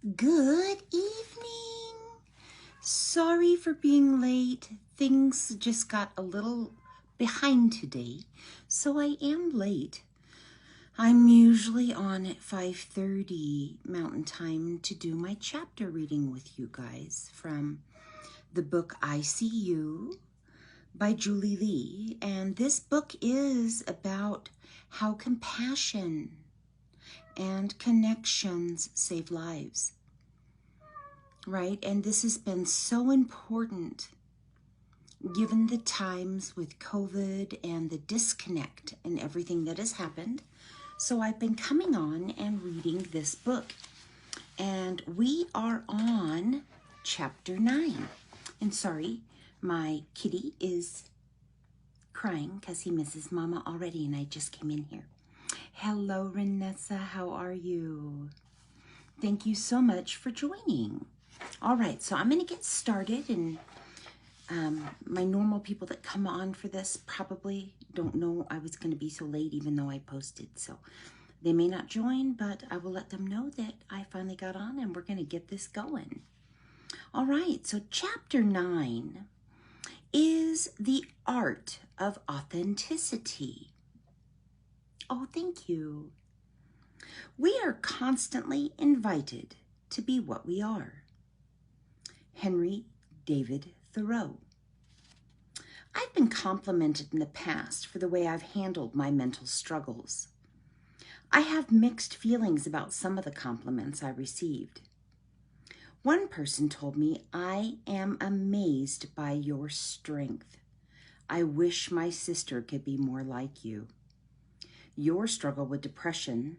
Good evening. Sorry for being late. Things just got a little behind today, so I am late. I'm usually on at 5:30 Mountain Time to do my chapter reading with you guys from the book I See You by Julie Lee. And this book is about how compassion and connections save lives. Right? And this has been so important given the times with COVID and the disconnect and everything that has happened. So I've been coming on and reading this book. And we are on chapter 9. And sorry, my kitty is crying because he misses Mama already and I just came in here. Hello, Renessa. How are you? Thank you so much for joining. All right, so I'm going to get started, and my normal people that come on for this probably don't know I was going to be so late, even though I posted. So they may not join, but I will let them know that I finally got on, and we're going to get this going. All right, so chapter 9 is the art of authenticity. Oh, thank you. We are constantly invited to be what we are. Henry David Thoreau. I've been complimented in the past for the way I've handled my mental struggles. I have mixed feelings about some of the compliments I received. One person told me, "I am amazed by your strength. I wish my sister could be more like you. You struggle with depression,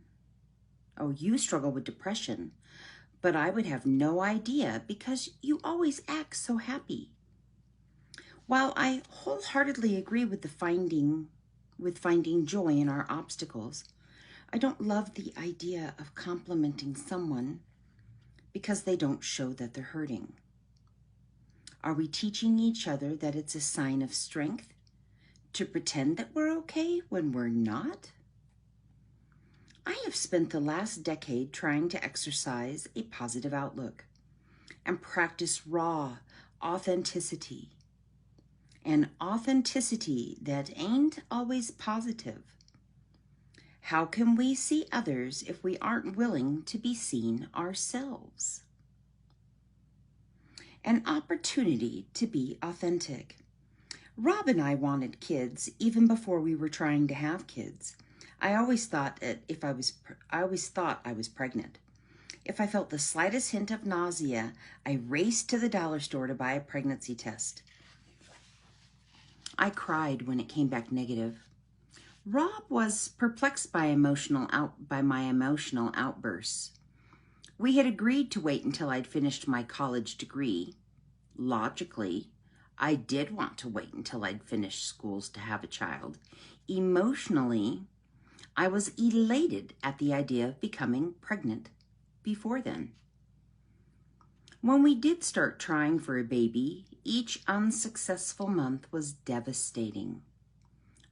but I would have no idea because you always act so happy." While I wholeheartedly agree with finding joy in our obstacles, I don't love the idea of complimenting someone because they don't show that they're hurting. Are we teaching each other that it's a sign of strength to pretend that we're okay when we're not? I have spent the last decade trying to exercise a positive outlook and practice raw authenticity. An authenticity that ain't always positive. How can we see others if we aren't willing to be seen ourselves? An opportunity to be authentic. Rob and I wanted kids even before we were trying to have kids. I always thought I was pregnant. If I felt the slightest hint of nausea, I raced to the dollar store to buy a pregnancy test. I cried when it came back negative. Rob was perplexed by my emotional outbursts. We had agreed to wait until I'd finished my college degree. Logically, I did want to wait until I'd finished schools to have a child. Emotionally, I was elated at the idea of becoming pregnant before then. When we did start trying for a baby, each unsuccessful month was devastating.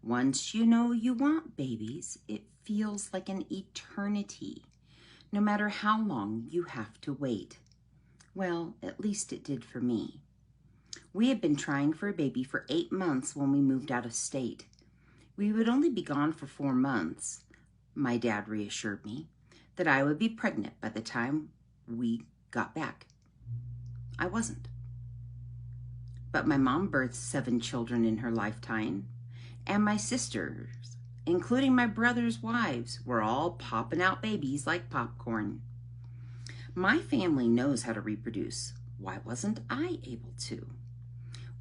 Once you know you want babies, it feels like an eternity, no matter how long you have to wait. Well, at least it did for me. We had been trying for a baby for 8 months when we moved out of state. We would only be gone for 4 months. My dad reassured me that I would be pregnant by the time we got back. I wasn't. But my mom birthed 7 children in her lifetime, and my sisters, including my brother's wives, were all popping out babies like popcorn. My family knows how to reproduce. Why wasn't I able to?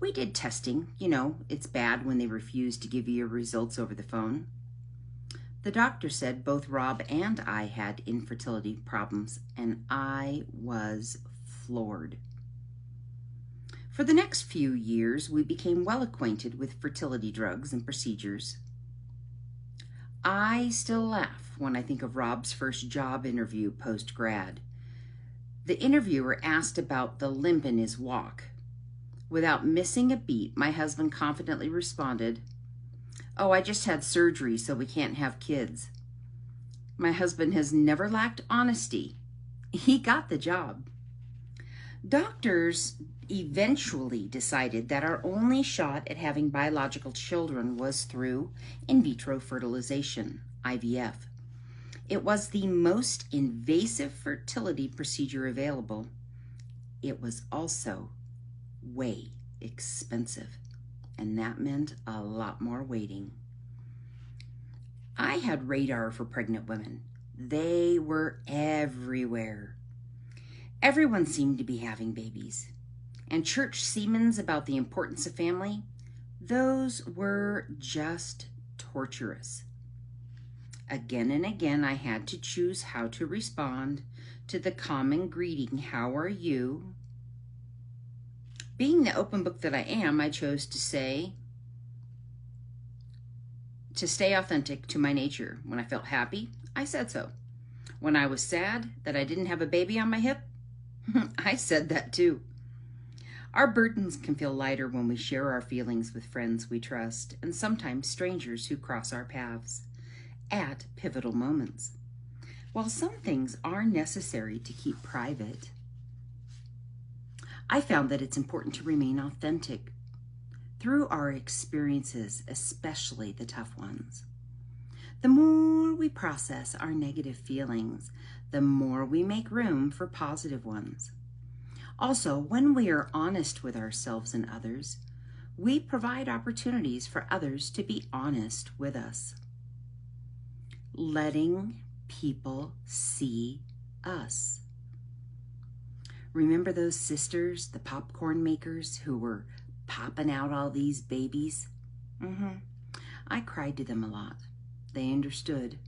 We did testing. You know, it's bad when they refuse to give you your results over the phone. The doctor said both Rob and I had infertility problems, and I was floored. For the next few years, we became well acquainted with fertility drugs and procedures. I still laugh when I think of Rob's first job interview post-grad. The interviewer asked about the limp in his walk. Without missing a beat, my husband confidently responded, "Oh, I just had surgery, so we can't have kids." My husband has never lacked honesty he got the job. Doctors eventually decided that our only shot at having biological children was through in vitro fertilization, IVF. It was the most invasive fertility procedure available. It was also way expensive, and that meant a lot more waiting. I had radar for pregnant women. They were everywhere. Everyone seemed to be having babies. And church sermons about the importance of family, those were just torturous. Again and again, I had to choose how to respond to the common greeting, "How are you?" Being the open book that I am, I chose to stay authentic to my nature. When I felt happy, I said so. When I was sad that I didn't have a baby on my hip, I said that too. Our burdens can feel lighter when we share our feelings with friends we trust, and sometimes strangers who cross our paths at pivotal moments. While some things are necessary to keep private, I found that it's important to remain authentic through our experiences, especially the tough ones. The more we process our negative feelings, the more we make room for positive ones. Also, when we are honest with ourselves and others, we provide opportunities for others to be honest with us. Letting people see us. Remember those sisters, the popcorn makers, who were popping out all these babies? I cried to them a lot. They understood.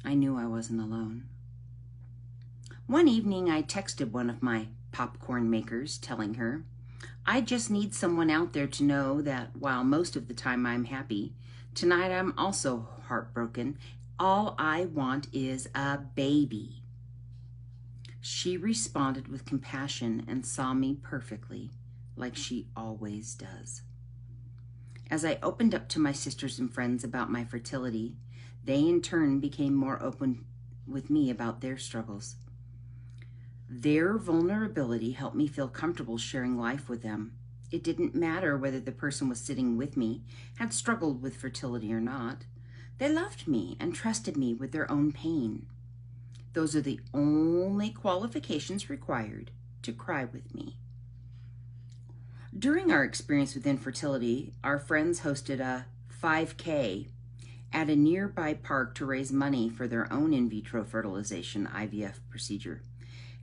I knew I wasn't alone. One evening, I texted one of my popcorn makers, telling her, "I just need someone out there to know that while most of the time I'm happy, tonight I'm also heartbroken. All I want is a baby." She responded with compassion and saw me perfectly, like she always does. As I opened up to my sisters and friends about my fertility, they in turn became more open with me about their struggles. Their vulnerability helped me feel comfortable sharing life with them. It didn't matter whether the person was sitting with me had struggled with fertility or not. They loved me and trusted me with their own pain. Those are the only qualifications required to cry with me. During our experience with infertility, our friends hosted a 5K at a nearby park to raise money for their own in vitro fertilization IVF procedure.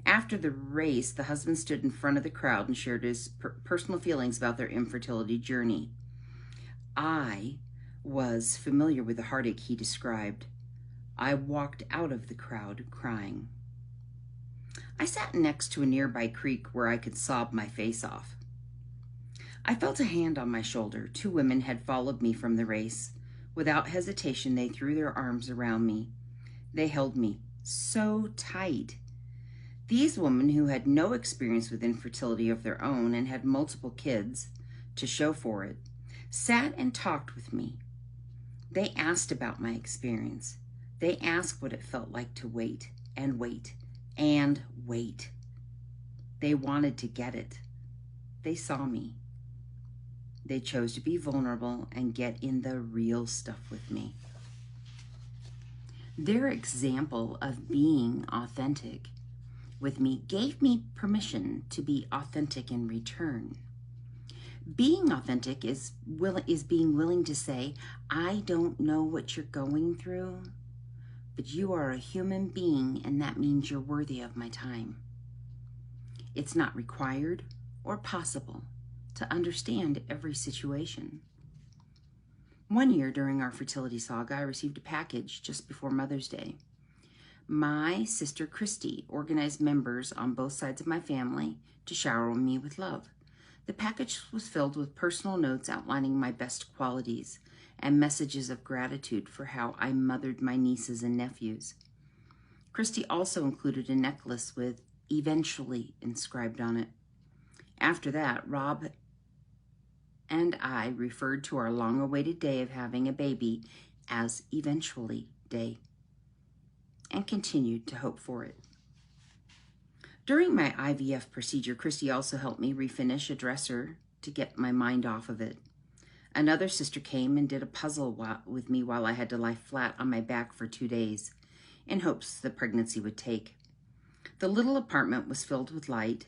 After the race, the husband stood in front of the crowd and shared his personal feelings about their infertility journey. I was familiar with the heartache he described. I walked out of the crowd crying. I sat next to a nearby creek where I could sob my face off. I felt a hand on my shoulder. 2 women had followed me from the race. Without hesitation, they threw their arms around me. They held me so tight. These women, who had no experience with infertility of their own and had multiple kids to show for it, sat and talked with me. They asked about my experience. They asked what it felt like to wait and wait and wait. They wanted to get it. They saw me. They chose to be vulnerable and get in the real stuff with me. Their example of being authentic with me gave me permission to be authentic in return. Being authentic is being willing to say, "I don't know what you're going through, but you are a human being, and that means you're worthy of my time." It's not required or possible to understand every situation. One year during our fertility saga, I received a package just before Mother's Day. My sister Christy organized members on both sides of my family to shower me with love. The package was filled with personal notes outlining my best qualities and messages of gratitude for how I mothered my nieces and nephews. Christy also included a necklace with "eventually" inscribed on it. After that, Rob and I referred to our long-awaited day of having a baby as Eventually Day. and continued to hope for it. During my IVF procedure, Christy also helped me refinish a dresser to get my mind off of it. Another sister came and did a puzzle with me while I had to lie flat on my back for 2 days in hopes the pregnancy would take. The little apartment was filled with light.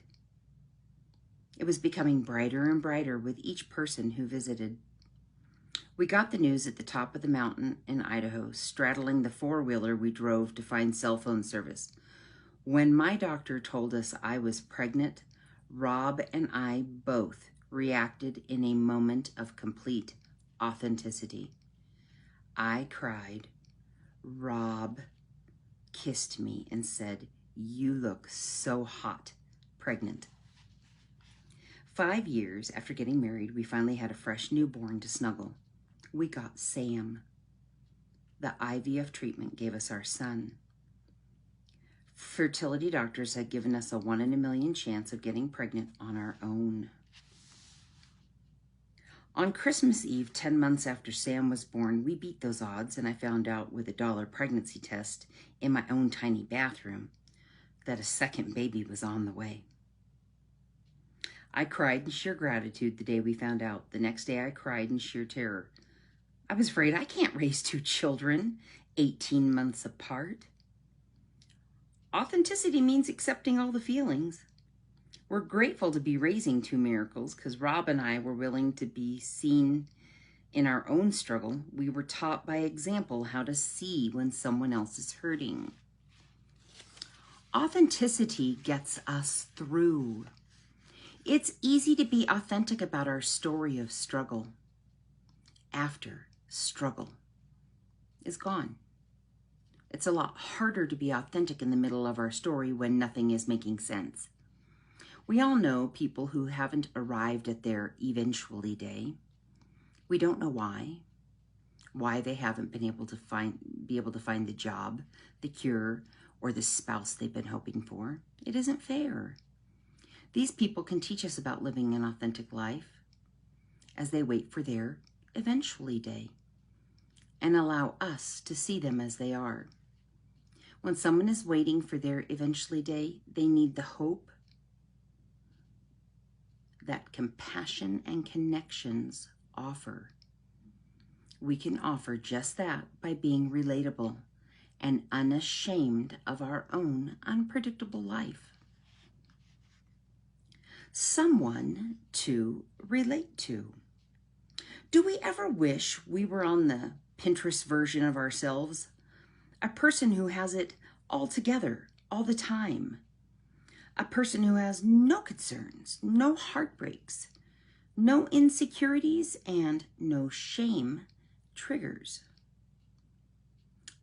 It was becoming brighter and brighter with each person who visited. We got the news at the top of the mountain in Idaho, straddling the four-wheeler we drove to find cell phone service. When my doctor told us I was pregnant, Rob and I both reacted in a moment of complete authenticity. I cried. Rob kissed me and said, "You look so hot, pregnant." 5 years after getting married, we finally had a fresh newborn to snuggle. We got Sam. The IVF treatment gave us our son. Fertility doctors had given us a 1 in a million chance of getting pregnant on our own. On Christmas Eve, 10 months after Sam was born, we beat those odds, and I found out with a $1 pregnancy test in my own tiny bathroom that a second baby was on the way. I cried in sheer gratitude the day we found out. The next day I cried in sheer terror. I was afraid I can't raise 2 children 18 months apart. Authenticity means accepting all the feelings. We're grateful to be raising 2 miracles because Rob and I were willing to be seen in our own struggle. We were taught by example how to see when someone else is hurting. Authenticity gets us through. It's easy to be authentic about our story of struggle after struggle is gone. It's a lot harder to be authentic in the middle of our story when nothing is making sense. We all know people who haven't arrived at their eventually day. We don't know why they haven't been able to find the job, the cure, or the spouse they've been hoping for. It isn't fair. These people can teach us about living an authentic life as they wait for their eventually day and allow us to see them as they are. When someone is waiting for their eventually day, they need the hope that compassion and connections offer. We can offer just that by being relatable and unashamed of our own unpredictable life. Someone to relate to. Do we ever wish we were on the Pinterest version of ourselves? A person who has it all together all the time. A person who has no concerns, no heartbreaks, no insecurities, and no shame triggers.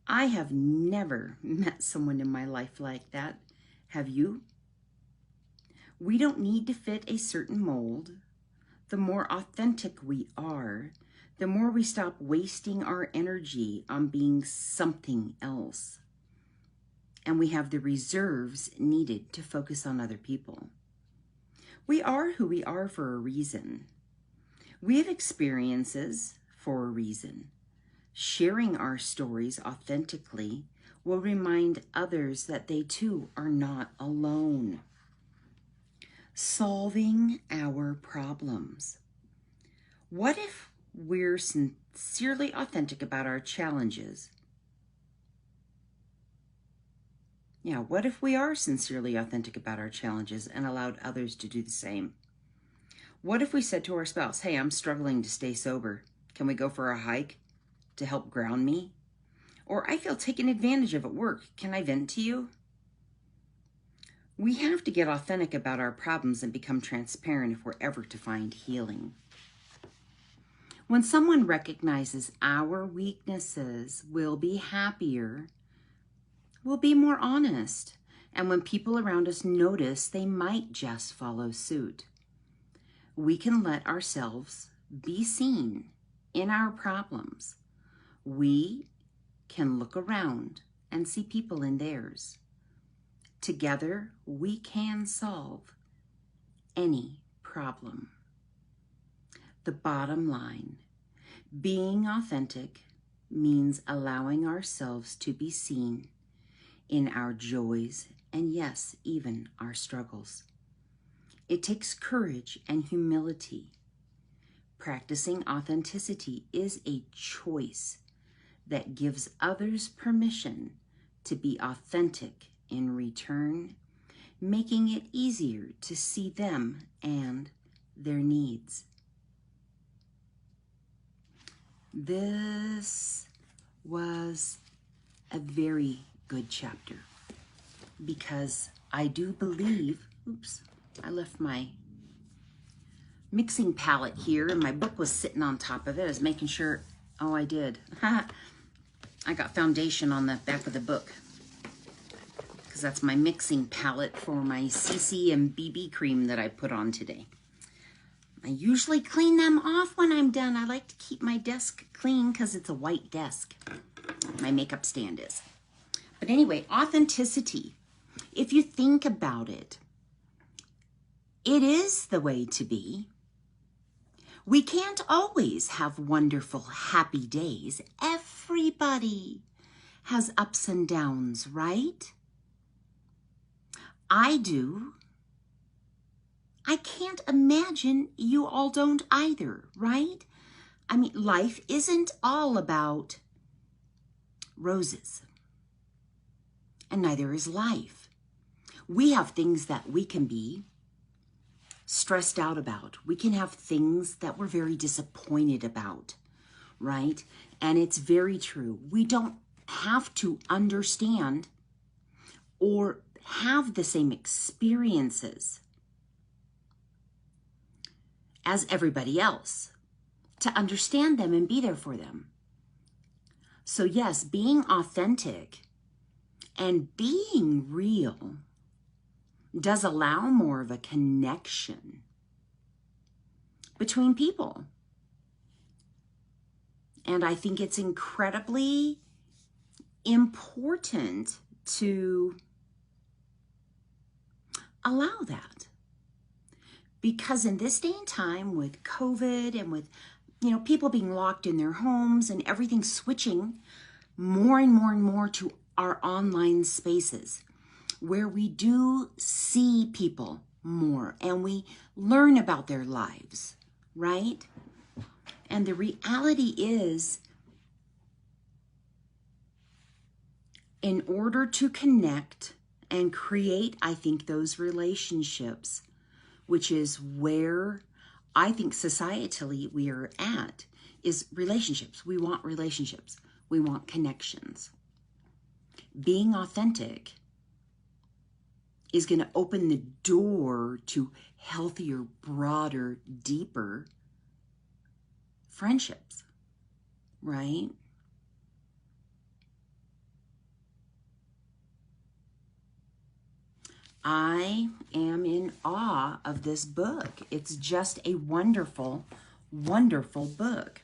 I have never met someone in my life like that. Have you? We don't need to fit a certain mold. The more authentic we are, the more we stop wasting our energy on being something else. And we have the reserves needed to focus on other people. We are who we are for a reason. We have experiences for a reason. Sharing our stories authentically will remind others that they too are not alone. Solving our problems. What if we're sincerely authentic about our challenges? What if we are sincerely authentic about our challenges and allowed others to do the same? What if we said to our spouse, "Hey, I'm struggling to stay sober. Can we go for a hike to help ground me?" Or, "I feel taken advantage of at work. Can I vent to you?" We have to get authentic about our problems and become transparent if we're ever to find healing. When someone recognizes our weaknesses, we'll be happier. We'll be more honest. And when people around us notice, they might just follow suit. We can let ourselves be seen in our problems. We can look around and see people in theirs. Together, we can solve any problem. The bottom line, being authentic means allowing ourselves to be seen in our joys and, yes, even our struggles. It takes courage and humility. Practicing authenticity is a choice that gives others permission to be authentic in return, making it easier to see them and their needs. This was a very good chapter because I do believe, oops, I left my mixing palette here and my book was sitting on top of it. I was making sure, oh, I did. I got foundation on the back of the book because that's my mixing palette for my CC and BB cream that I put on today. I usually clean them off when I'm done. I like to keep my desk clean because it's a white desk. My makeup stand is. But anyway, authenticity. If you think about it, it is the way to be. We can't always have wonderful, happy days. Everybody has ups and downs, right? I do. I can't imagine you all don't either, right? I mean, life isn't all about roses, and neither is life. We have things that we can be stressed out about. We can have things that we're very disappointed about, right? And it's very true. We don't have to understand or have the same experiences as everybody else to understand them and be there for them. So yes, being authentic and being real does allow more of a connection between people. And I think it's incredibly important to allow that. Because in this day and time with COVID and with, people being locked in their homes and everything switching more and more and more to our online spaces where we do see people more and we learn about their lives, right? And the reality is, in order to connect and create, I think, those relationships, which is where I think societally we are at, is relationships. We want relationships. We want connections. Being authentic is going to open the door to healthier, broader, deeper friendships, right? I am in awe of this book. It's just a wonderful, wonderful book.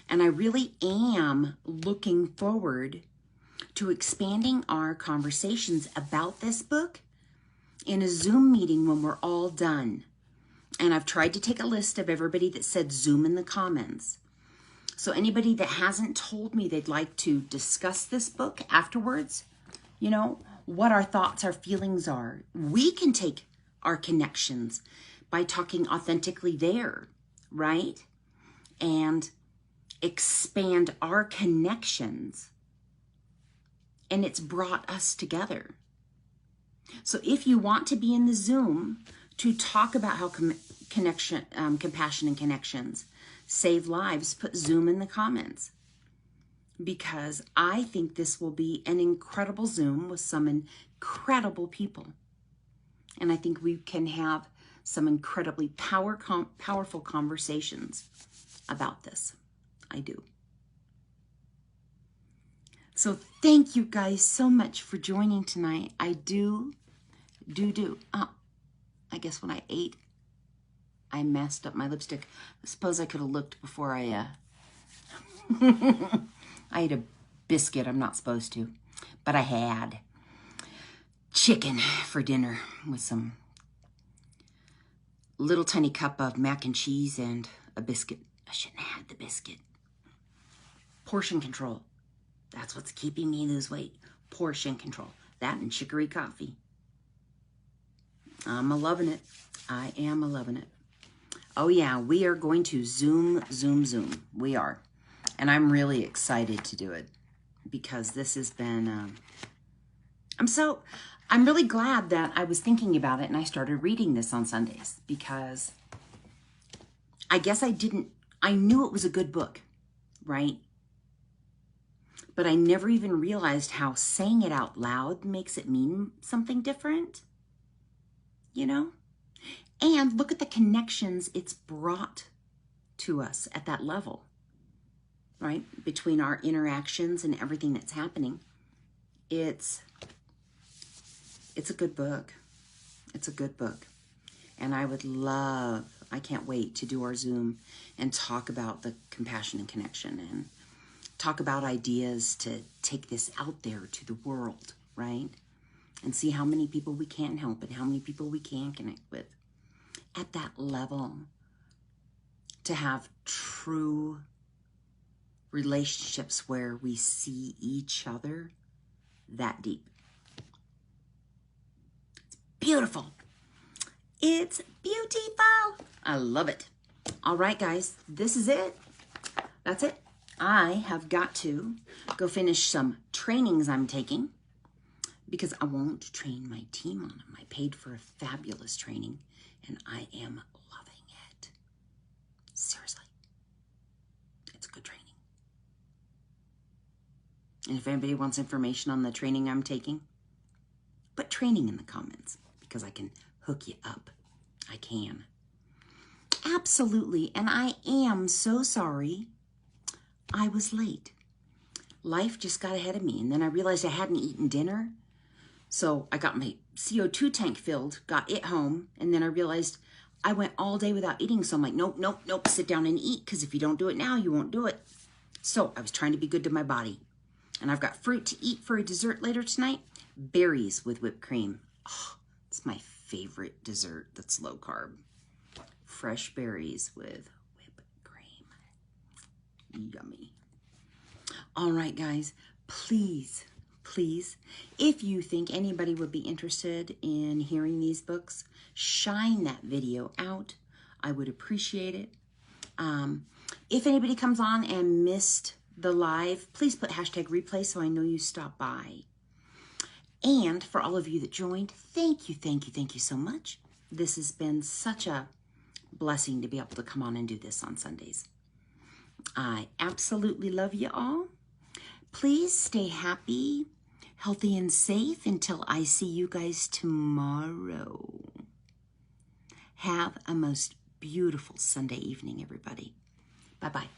And I really am looking forward to expanding our conversations about this book in a Zoom meeting when we're all done. And I've tried to take a list of everybody that said Zoom in the comments. So anybody that hasn't told me they'd like to discuss this book afterwards, what our thoughts, our feelings are, we can take our connections by talking authentically there, right? And expand our connections. And it's brought us together. So if you want to be in the Zoom to talk about how compassion and connections save lives, put Zoom in the comments. Because I think this will be an incredible Zoom with some incredible people. And I think we can have some incredibly powerful conversations about this. I do. So thank you guys so much for joining tonight. I do. Oh, I guess when I ate, I messed up my lipstick. I suppose I could have looked before I I ate a biscuit. I'm not supposed to, but I had chicken for dinner with some little tiny cup of mac and cheese and a biscuit. I shouldn't have had the biscuit. Portion control. That's what's keeping me lose weight. Portion control. That and chicory coffee. I'm a-loving it. I am a-loving it. Oh yeah, we are going to Zoom. We are. And I'm really excited to do it because this has been, I'm really glad that I was thinking about it and I started reading this on Sundays because I guess I knew it was a good book, right? But I never even realized how saying it out loud makes it mean something different, you know? And look at the connections it's brought to us at that level, right? Between our interactions and everything that's happening. It's a good book. It's a good book. And I can't wait to do our Zoom and talk about the compassion and connection and talk about ideas to take this out there to the world, right? And see how many people we can help and how many people we can connect with. At that level, to have true relationships where we see each other that deep. It's beautiful. It's beautiful. I love it. All right, guys, this is it. That's it. I have got to go finish some trainings I'm taking because I want to train my team on them. I paid for a fabulous training. And I am loving it. Seriously. It's good training. And if anybody wants information on the training I'm taking, put training in the comments because I can hook you up. I can. Absolutely. And I am so sorry I was late. Life just got ahead of me. And then I realized I hadn't eaten dinner. So I got my CO2 tank filled, got it home, and then I realized I went all day without eating. So I'm like, nope, sit down and eat, because if you don't do it now, you won't do it. So I was trying to be good to my body. And I've got fruit to eat for a dessert later tonight. Berries with whipped cream. Oh, it's my favorite dessert that's low carb. Fresh berries with whipped cream. Yummy. All right, guys, please, if you think anybody would be interested in hearing these books, shine that video out. I would appreciate it. If anybody comes on and missed the live, please put hashtag replay so I know you stopped by. And for all of you that joined, thank you so much. This has been such a blessing to be able to come on and do this on Sundays. I absolutely love you all. Please stay happy, healthy, and safe until I see you guys tomorrow. Have a most beautiful Sunday evening, everybody. Bye-bye.